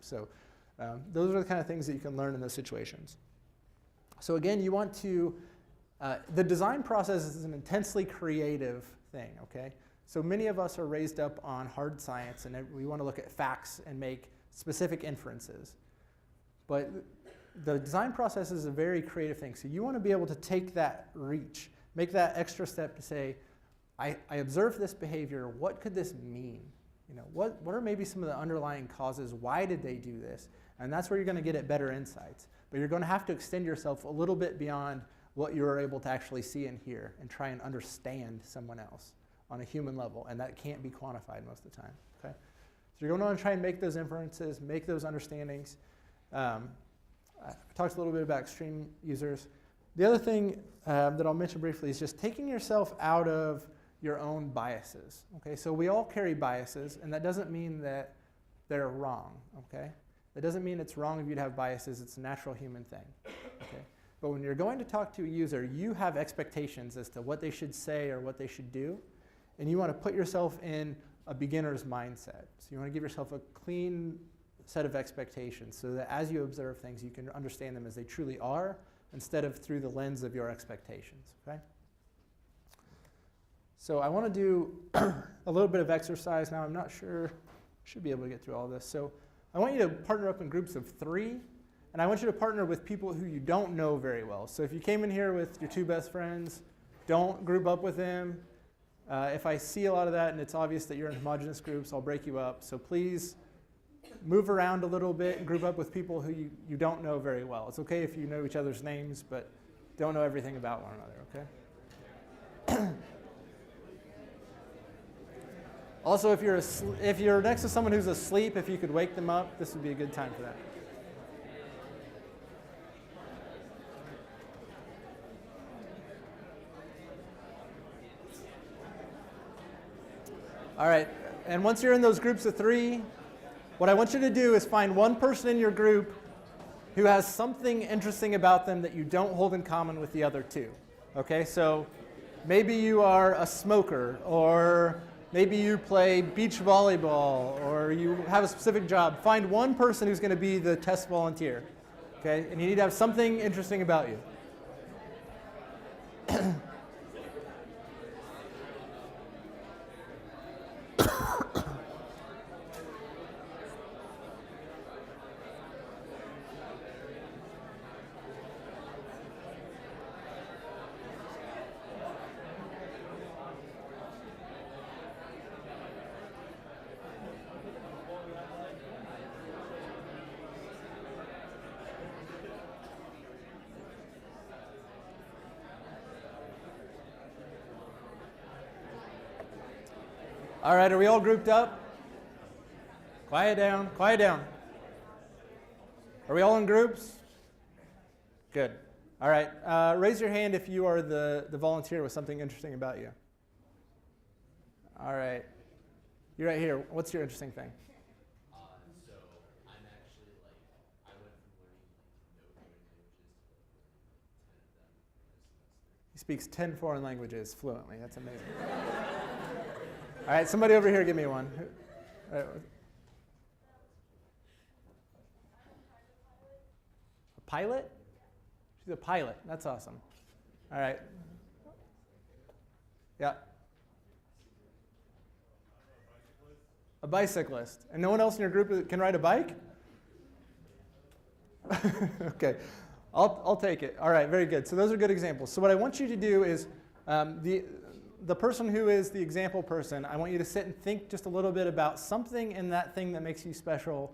So those are the kind of things that you can learn in those situations. So again, you want to, the design process is an intensely creative thing, okay? So many of us are raised up on hard science, and we want to look at facts and make specific inferences. But the design process is a very creative thing. So you want to be able to take that reach, make that extra step to say, I observed this behavior, what could this mean? You know, what are maybe some of the underlying causes? Why did they do this? And that's where you're going to get at better insights. But you're going to have to extend yourself a little bit beyond what you're able to actually see and hear and try and understand someone else on a human level. And that can't be quantified most of the time. Okay? So you're going to want to try and make those inferences, make those understandings. I talked a little bit about extreme users. The other thing that I'll mention briefly is just taking yourself out of your own biases. Okay? So we all carry biases, and that doesn't mean that they're wrong. Okay? That doesn't mean it's wrong of you to have biases. It's a natural human thing. Okay? But when you're going to talk to a user, you have expectations as to what they should say or what they should do, and you want to put yourself in a beginner's mindset. So you want to give yourself a clean set of expectations so that as you observe things, you can understand them as they truly are instead of through the lens of your expectations. Okay? So I want to do a little bit of exercise now. I'm not sure, should be able to get through all this. So I want you to partner up in groups of 3, and I want you to partner with people who you don't know very well. So if you came in here with your 2 best friends, don't group up with them. If I see a lot of that and it's obvious that you're in homogeneous groups, I'll break you up. So please move around a little bit and group up with people who you don't know very well. It's okay if you know each other's names, but don't know everything about one another, okay? Also, if you're next to someone who's asleep, if you could wake them up, this would be a good time for that. All right, and once you're in those groups of 3, what I want you to do is find one person in your group who has something interesting about them that you don't hold in common with the other 2. Okay, so maybe you are a smoker, or maybe you play beach volleyball, or you have a specific job. Find one person who's going to be the test volunteer, okay? And you need to have something interesting about you. All right, are we all grouped up? Quiet down, quiet down. Are we all in groups? Good. All right, raise your hand if you are the volunteer with something interesting about you. All right, you're right here. What's your interesting thing? So I'm actually I went from learning no coding languages to 10 of them in a semester. He speaks 10 foreign languages fluently. That's amazing. All right, somebody over here give me one. A pilot? She's a pilot. That's awesome. All right. Yeah. A bicyclist. And no one else in your group can ride a bike? Okay. I'll take it. All right, very good. So those are good examples. So what I want you to do is the person who is the example person, I want you to sit and think just a little bit about something in that thing that makes you special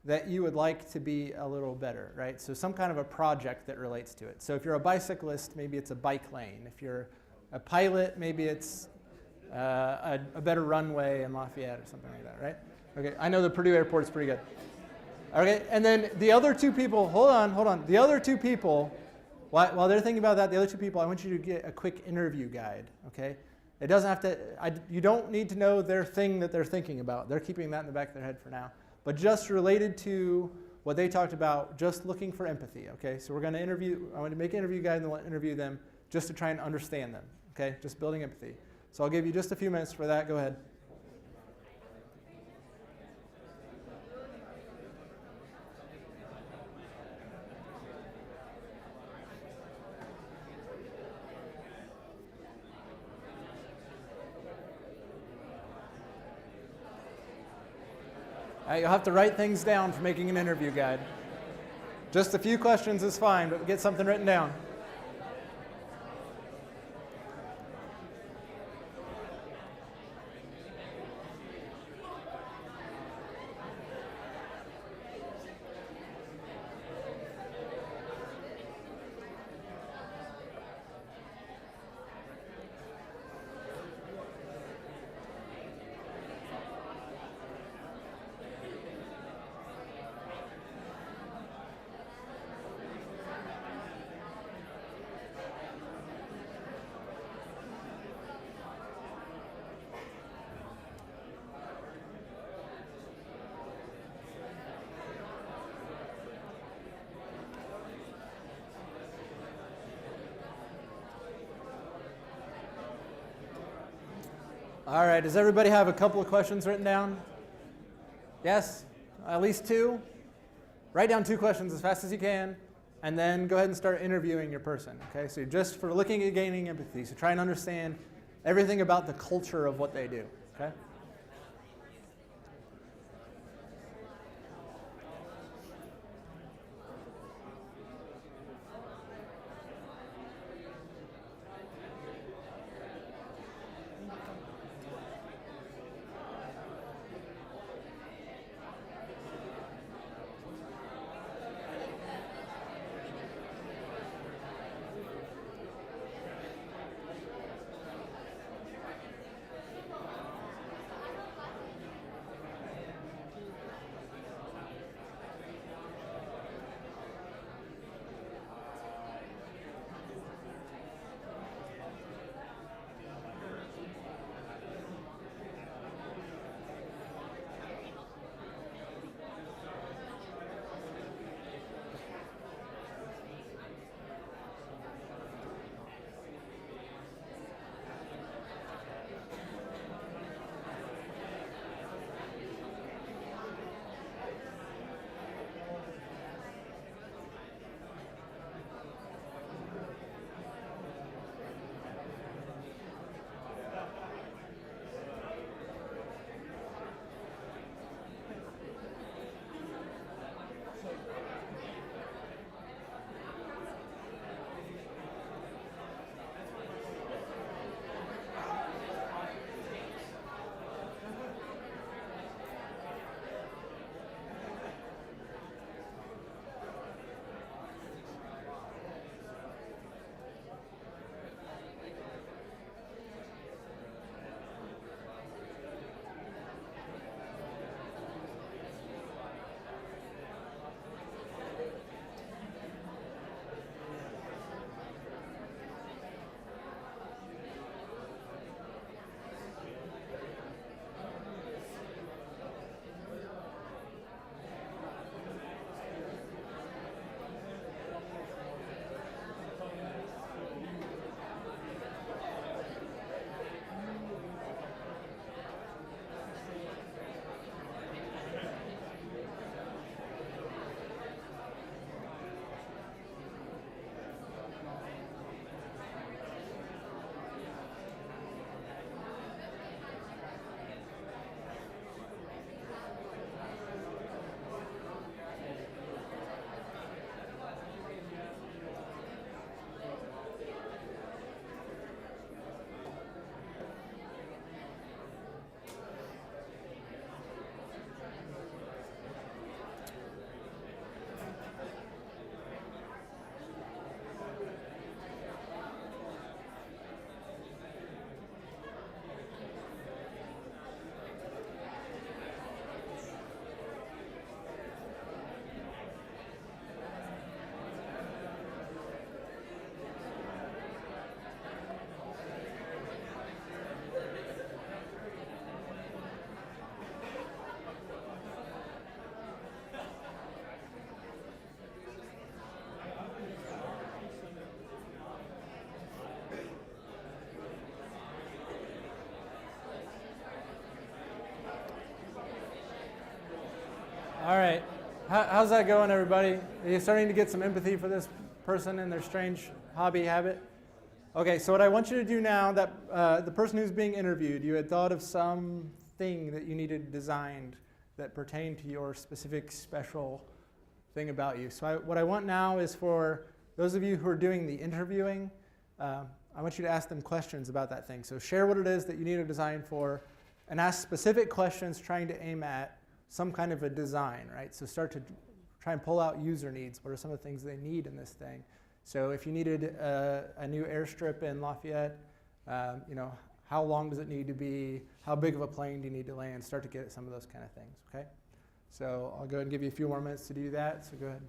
that you would like to be a little better, right? So some kind of a project that relates to it. So if you're a bicyclist, maybe it's a bike lane. If you're a pilot, maybe it's a better runway in Lafayette or something like that, right? Okay, I know the Purdue airport's pretty good. Okay, and then the other 2 people, hold on. The other 2 people, while they're thinking about that, the other 2 people, I want you to get a quick interview guide, okay? It doesn't have to, you don't need to know their thing that they're thinking about. They're keeping that in the back of their head for now. But just related to what they talked about, just looking for empathy, okay? So we're going to I want to make an interview guide and then we'll interview them just to try and understand them, okay? Just building empathy. So I'll give you just a few minutes for that. Go ahead. You'll have to write things down for making an interview guide. Just a few questions is fine, but get something written down. All right, does everybody have a couple of questions written down? Yes? At least two? Write down 2 questions as fast as you can, and then go ahead and start interviewing your person, okay? So just for looking at gaining empathy, so try and understand everything about the culture of what they do, okay? All right. How's that going, everybody? Are you starting to get some empathy for this person and their strange hobby habit? Okay, so what I want you to do now, that the person who's being interviewed, you had thought of something that you needed designed that pertain to your specific special thing about you. So what I want now is for those of you who are doing the interviewing, I want you to ask them questions about that thing. So share what it is that you need a design for, and ask specific questions trying to aim at some kind of a design, right? So start to try and pull out user needs. What are some of the things they need in this thing? So if you needed a new airstrip in Lafayette, how long does it need to be? How big of a plane do you need to land? Start to get at some of those kind of things, okay? So I'll go ahead and give you a few more minutes to do that, so go ahead.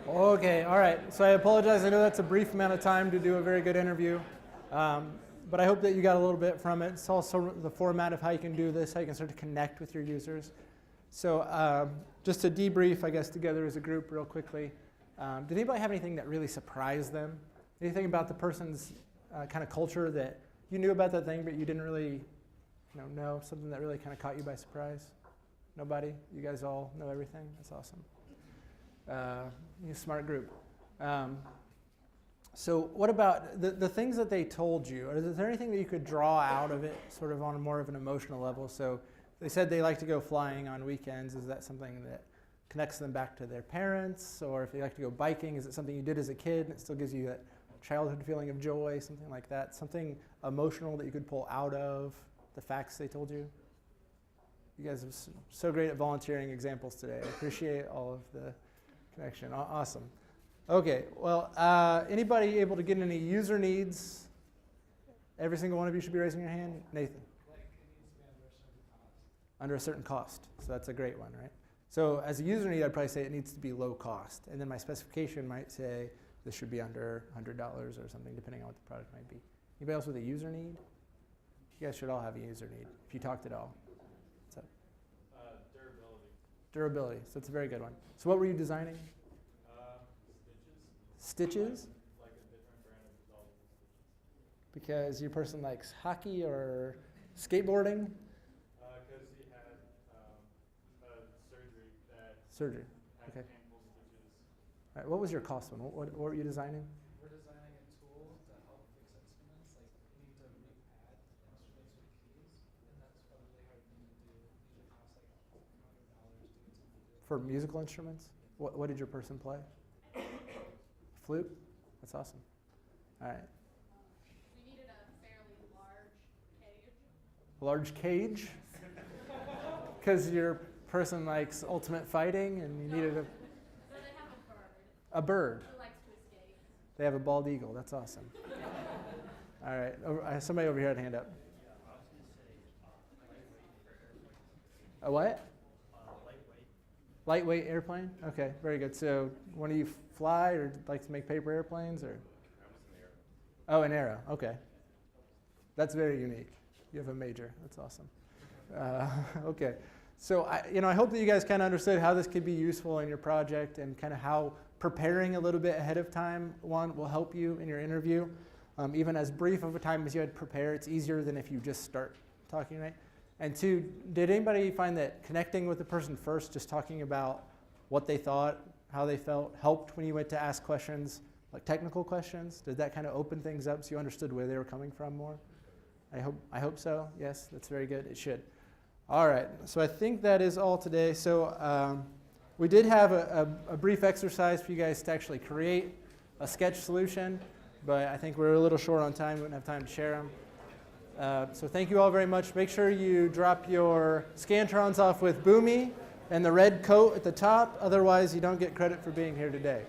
Okay, all right. So I apologize. I know that's a brief amount of time to do a very good interview. But I hope that you got a little bit from it. It's also the format of how you can do this, how you can start to connect with your users. So just to debrief, I guess, together as a group real quickly. Did anybody have anything that really surprised them? Anything about the person's kind of culture that you knew about that thing, but you didn't really know? Something that really kind of caught you by surprise? Nobody? You guys all know everything? That's awesome. You're a smart group. So what about the things that they told you? Is there anything that you could draw out of it sort of on more of an emotional level? So they said they like to go flying on weekends. Is that something that connects them back to their parents? Or if they like to go biking, is it something you did as a kid and it still gives you that childhood feeling of joy, something like that? Something emotional that you could pull out of the facts they told you? You guys are so great at volunteering examples today. I appreciate all of the connection. Awesome. Okay, well, anybody able to get any user needs? Every single one of you should be raising your hand. Nathan. Like it needs to be Under a certain cost. So that's a great one, right? So as a user need, I'd probably say it needs to be low cost. And then my specification might say this should be under $100 or something, depending on what the product might be. Anybody else with a user need? You guys should all have a user need, if you talked at all. What's up? Durability. So it's a very good one. So what were you designing? Stitches? Like a different brand of dissolvable stitches. Because your person likes hockey or skateboarding? Because he had surgery that Surgery. had Okay. painful stitches. All right, what was your cost one? What were you designing? We're designing a tool to help fix instruments. Like we need to repad instruments with keys, and that's a really hard thing to do. Usually costs like $100 to get someone to do it. For musical instruments? What did your person play? Flute? That's awesome. All right. We needed a fairly large cage. A large cage? Because your person likes ultimate fighting and you needed So they have a bird. who likes to escape. They have a bald eagle. That's awesome. All right. Somebody over here had a hand up. A what? Lightweight airplane? Okay, very good. So when do you fly or like to make paper airplanes or? Oh, an arrow. Okay. That's very unique. You have a major. That's awesome. Okay. So I hope that you guys kind of understood how this could be useful in your project and kind of how preparing a little bit ahead of time, one, will help you in your interview. Even as brief of a time as you had to prepare, it's easier than if you just start talking, right? And two, did anybody find that connecting with the person first, just talking about what they thought, how they felt, helped when you went to ask questions, like technical questions? Did that kind of open things up so you understood where they were coming from more? I hope so. Yes, that's very good. It should. All right. So I think that is all today. So we did have a brief exercise for you guys to actually create a sketch solution, but I think we're a little short on time. We wouldn't have time to share them. So thank you all very much. Make sure you drop your Scantrons off with Boomy and the red coat at the top. Otherwise, you don't get credit for being here today.